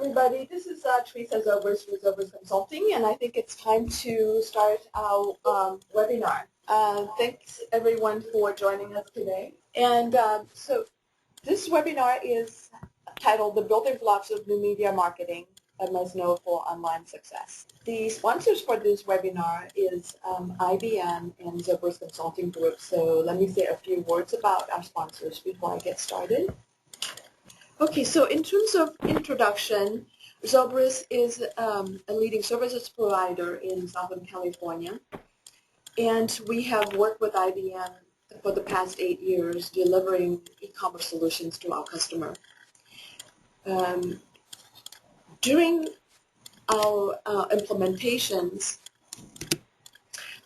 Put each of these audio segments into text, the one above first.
everybody. This is Teresa Zobrist with Zobrist Consulting, and I think it's time to start our webinar. Thanks, everyone, for joining us today. And so this webinar is titled The Building Blocks of New Media Marketing, a Must Know for Online Success. The sponsors for this webinar is IBM and Zobrist Consulting Group. So let me say a few words about our sponsors before I get started. Okay, so in terms of introduction, Zobrist is a leading services provider in Southern California, and we have worked with IBM for the past 8 years delivering e-commerce solutions to our customer. During our implementations,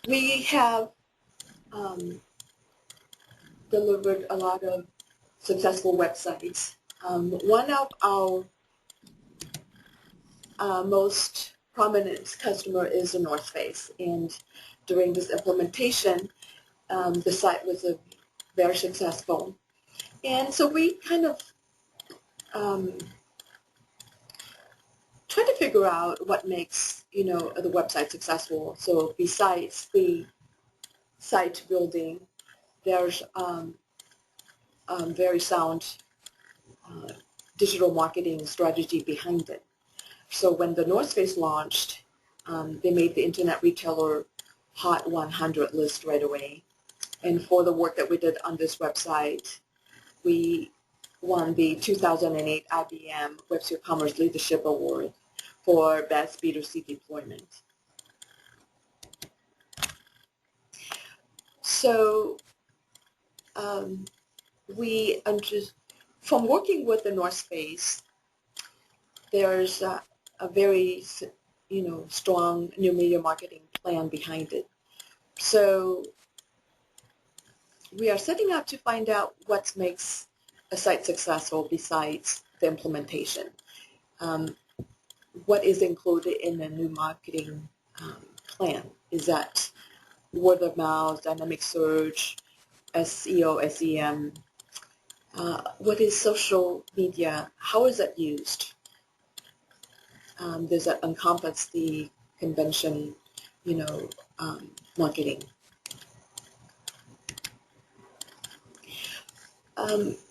we have delivered a lot of successful websites. One of our most prominent customer is the North Face, and during this implementation, the site was very successful. And so we kind of try to figure out what makes the website successful. So besides the site building, there's very sound digital marketing strategy behind it. So when the North Face launched, they made the Internet Retailer Hot 100 list right away. And for the work that we did on this website, we won the 2008 IBM Website Commerce Leadership Award for Best B2C Deployment. So from working with the North Face, there's a very strong new media marketing plan behind it. So we are setting out to find out what makes a site successful besides the implementation. What is included in the new marketing plan? Is that word of mouth, dynamic search, SEO, SEM? What is social media? How is that used? Does that encompass the convention, marketing?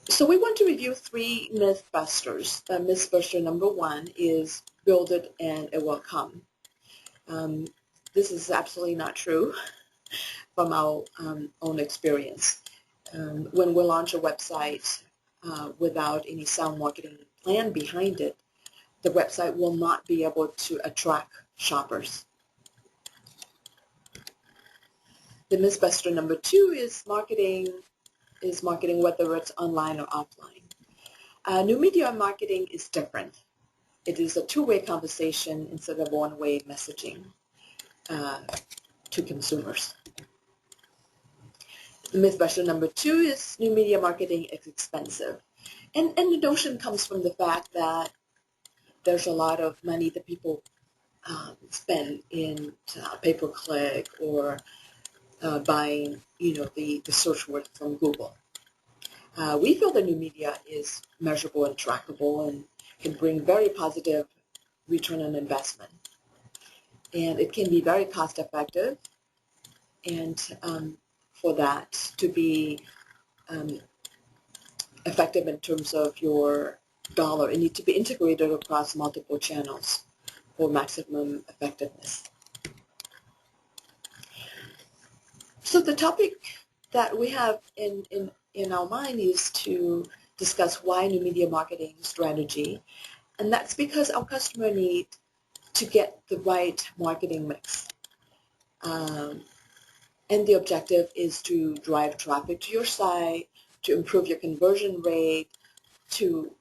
So we want to review 3 myth busters. Myth buster number 1 is build it and it will come. This is absolutely not true from our own experience. When we launch a website without any sound marketing plan behind it, the website will not be able to attract shoppers. The mythbuster number 2 is marketing whether it's online or offline. New media marketing is different. It is a two-way conversation instead of one-way messaging to consumers. The mythbuster number 2 is new media marketing is expensive. And the notion comes from the fact that there's a lot of money that people spend in pay-per-click or buying, the search word from Google. We feel the new media is measurable and trackable and can bring very positive return on investment. And it can be very cost-effective, and for that to be effective in terms of your dollar, it needs to be integrated across multiple channels for maximum effectiveness. So the topic that we have in our mind is to discuss why new media marketing strategy, and that's because our customer need to get the right marketing mix. And the objective is to drive traffic to your site, to improve your conversion rate, to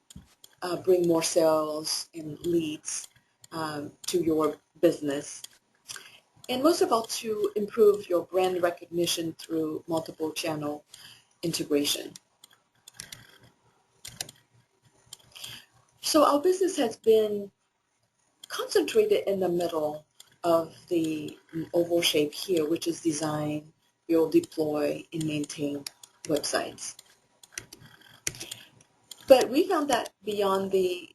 bring more sales and leads to your business, and most of all to improve your brand recognition through multiple channel integration. So our business has been concentrated in the middle of the oval shape here, which is design, build, deploy, and maintain websites. But we found that beyond the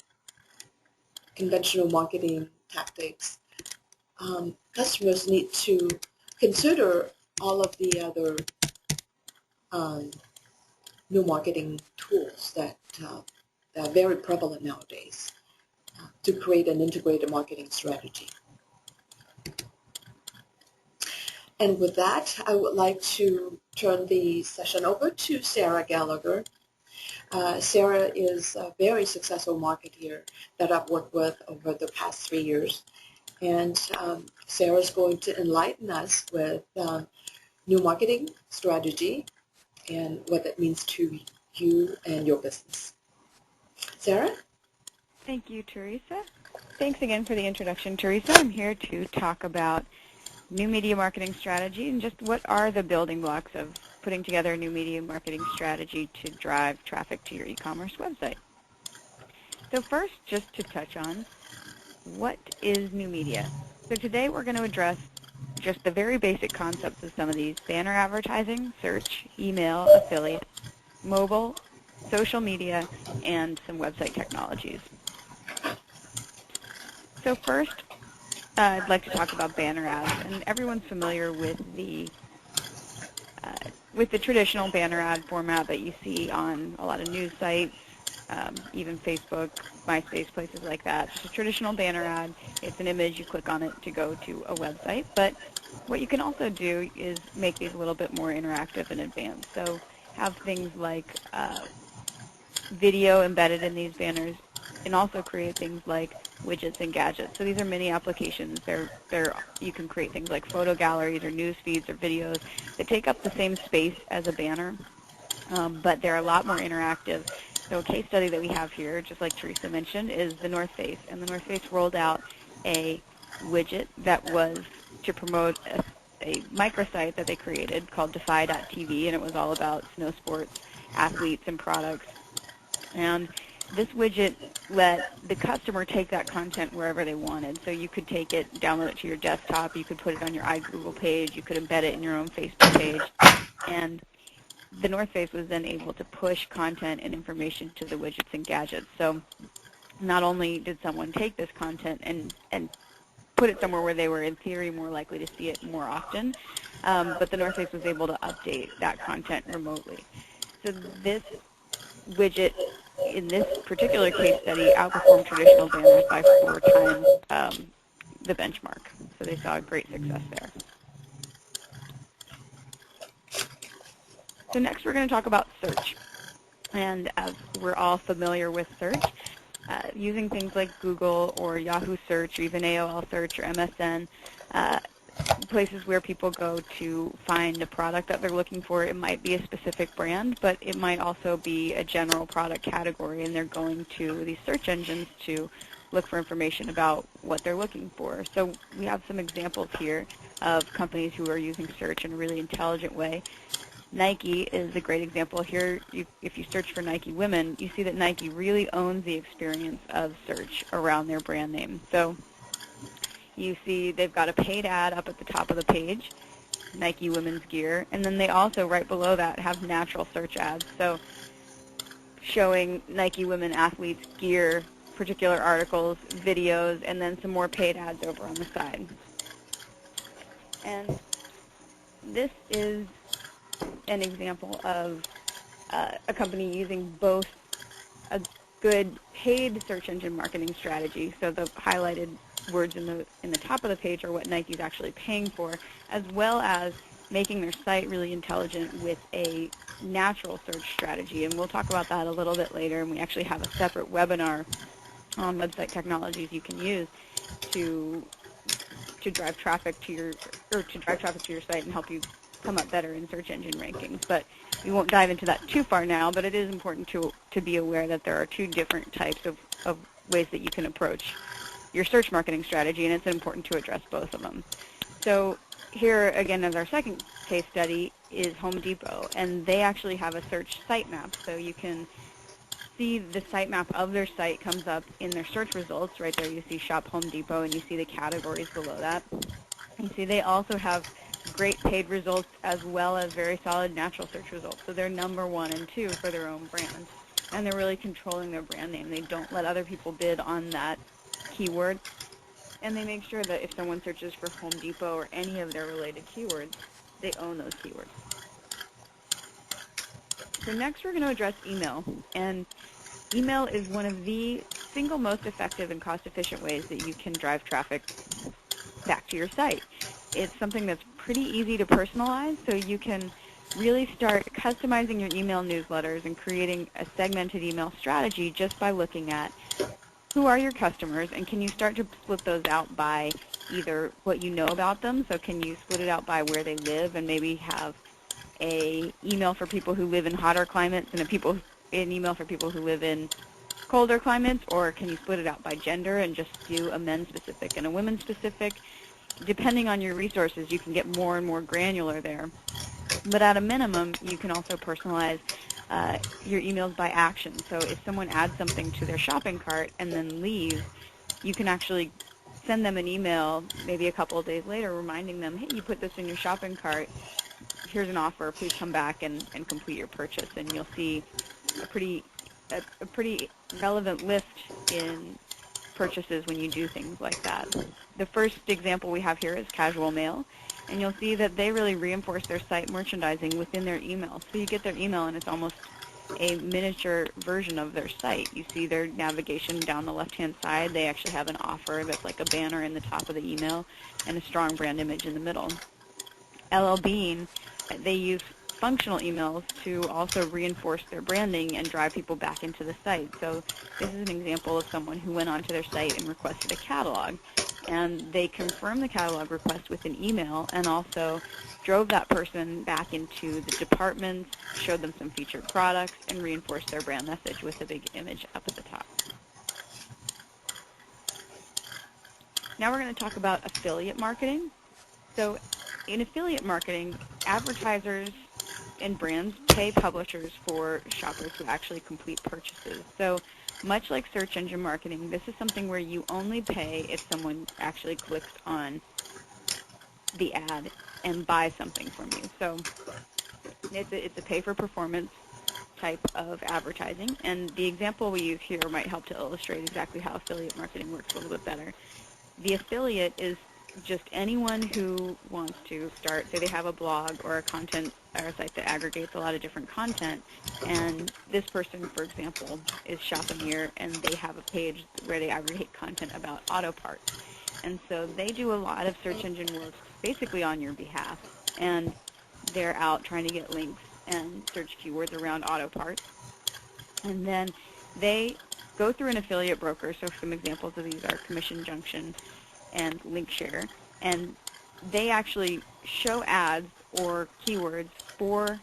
conventional marketing tactics, customers need to consider all of the other new marketing tools that are very prevalent nowadays to create an integrated marketing strategy. And with that, I would like to turn the session over to Sarah Gallagher. Sarah is a very successful marketer that I've worked with over the past 3 years. And Sarah is going to enlighten us with new marketing strategy and what that means to you and your business. Sarah? Thank you, Teresa. Thanks again for the introduction, Teresa. I'm here to talk about new media marketing strategy and just what are the building blocks of putting together a new media marketing strategy to drive traffic to your e-commerce website. So first, just to touch on, what is new media? So today we're going to address just the very basic concepts of some of these: banner advertising, search, email, affiliate, mobile, social media, and some website technologies. So first, I'd like to talk about banner ads, and everyone's familiar with the traditional banner ad format that you see on a lot of news sites, even Facebook, MySpace, places like that. It's a traditional banner ad. It's an image. You click on it to go to a website. But what you can also do is make these a little bit more interactive and advanced. So have things like video embedded in these banners, and also create things like widgets and gadgets. So these are mini applications. You can create things like photo galleries or news feeds or videos that take up the same space as a banner, but they're a lot more interactive. So a case study that we have here, just like Teresa mentioned, is the North Face. And the North Face rolled out a widget that was to promote a microsite that they created called Defy.tv, and it was all about snow sports, athletes, and products. And this widget let the customer take that content wherever they wanted. So you could take it, download it to your desktop, you could put it on your iGoogle page, you could embed it in your own Facebook page, and the North Face was then able to push content and information to the widgets and gadgets. So not only did someone take this content and put it somewhere where they were, in theory, more likely to see it more often, but the North Face was able to update that content remotely. So this widget, in this particular case study, outperformed traditional banners by 4 times the benchmark. So they saw great success there. So next we're going to talk about search. And as we're all familiar with search, using things like Google or Yahoo Search or even AOL Search or MSN, places where people go to find a product that they're looking for. It might be a specific brand, but it might also be a general product category, and they're going to these search engines to look for information about what they're looking for. So we have some examples here of companies who are using search in a really intelligent way. Nike is a great example here. If you search for Nike women, you see that Nike really owns the experience of search around their brand name. So you see they've got a paid ad up at the top of the page, Nike women's gear, and then they also, right below that, have natural search ads. So showing Nike women athletes gear, particular articles, videos, and then some more paid ads over on the side. And this is an example of a company using both a good paid search engine marketing strategy, so the highlighted words in the top of the page are what Nike's actually paying for, as well as making their site really intelligent with a natural search strategy. And we'll talk about that a little bit later, and we actually have a separate webinar on website technologies you can use to drive traffic to your site and help you come up better in search engine rankings. But we won't dive into that too far now, but it is important to be aware that there are 2 different types of ways that you can approach your search marketing strategy, and it's important to address both of them. So here, again, as our second case study, is Home Depot, and they actually have a search sitemap. So you can see the sitemap of their site comes up in their search results. Right there you see Shop Home Depot, and you see the categories below that. You see they also have great paid results as well as very solid natural search results. So they're number 1 and 2 for their own brand, and they're really controlling their brand name. They don't let other people bid on that keyword, and they make sure that if someone searches for Home Depot or any of their related keywords, they own those keywords. So next we're going to address email, and email is one of the single most effective and cost-efficient ways that you can drive traffic back to your site. It's something that's pretty easy to personalize, so you can really start customizing your email newsletters and creating a segmented email strategy just by looking at who are your customers, and can you start to split those out by either what you know about them, so can you split it out by where they live and maybe have an email for people who live in hotter climates and an email for people who live in colder climates, or can you split it out by gender and just do a men's specific and a women's specific? Depending on your resources, you can get more and more granular there. But at a minimum, you can also personalize your emails by action. So if someone adds something to their shopping cart and then leaves, you can actually send them an email maybe a couple of days later reminding them, hey, you put this in your shopping cart. Here's an offer. Please come back and complete your purchase. And you'll see a pretty relevant lift in purchases when you do things like that. The first example we have here is casual mail, and you'll see that they really reinforce their site merchandising within their email. So you get their email, and it's almost a miniature version of their site. You see their navigation down the left-hand side. They actually have an offer that's like a banner in the top of the email and a strong brand image in the middle. LL Bean, they use functional emails to also reinforce their branding and drive people back into the site. So this is an example of someone who went onto their site and requested a catalog, and they confirmed the catalog request with an email and also drove that person back into the departments, showed them some featured products, and reinforced their brand message with a big image up at the top. Now we're going to talk about affiliate marketing. So in affiliate marketing, advertisers and brands pay publishers for shoppers who actually complete purchases. So much like search engine marketing, this is something where you only pay if someone actually clicks on the ad and buys something from you. So it's a pay-for-performance type of advertising, and the example we use here might help to illustrate exactly how affiliate marketing works a little bit better. The affiliate is just anyone who wants to start, say they have a blog or a site that aggregates a lot of different content, and this person, for example, is shopping here, and they have a page where they aggregate content about auto parts. And so they do a lot of search engine work basically on your behalf, and they're out trying to get links and search keywords around auto parts. And then they go through an affiliate broker, so some examples of these are Commission Junction and Linkshare, and they actually show ads or keywords for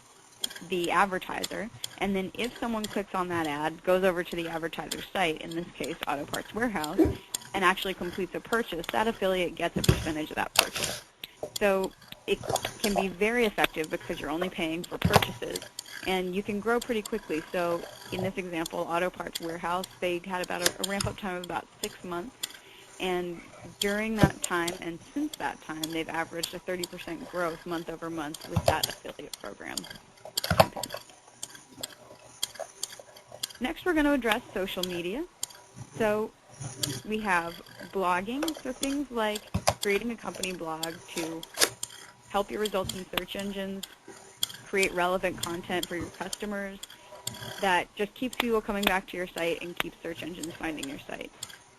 the advertiser, and then if someone clicks on that ad, goes over to the advertiser's site, in this case Auto Parts Warehouse, and actually completes a purchase, that affiliate gets a percentage of that purchase. So it can be very effective because you're only paying for purchases, and you can grow pretty quickly. So in this example, Auto Parts Warehouse, they had about a ramp-up time of about 6 months, and during that time and since that time, they've averaged a 30% growth month over month with that affiliate program campaign. Next, we're going to address social media. So we have blogging, so things like creating a company blog to help your results in search engines, create relevant content for your customers that just keeps people coming back to your site and keeps search engines finding your site.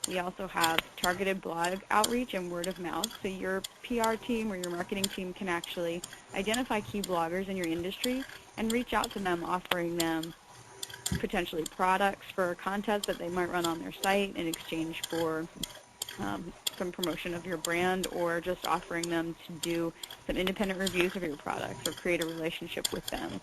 We also have targeted blog outreach and word of mouth, so your PR team or your marketing team can actually identify key bloggers in your industry and reach out to them, offering them potentially products for a contest that they might run on their site in exchange for some promotion of your brand, or just offering them to do some independent reviews of your products or create a relationship with them.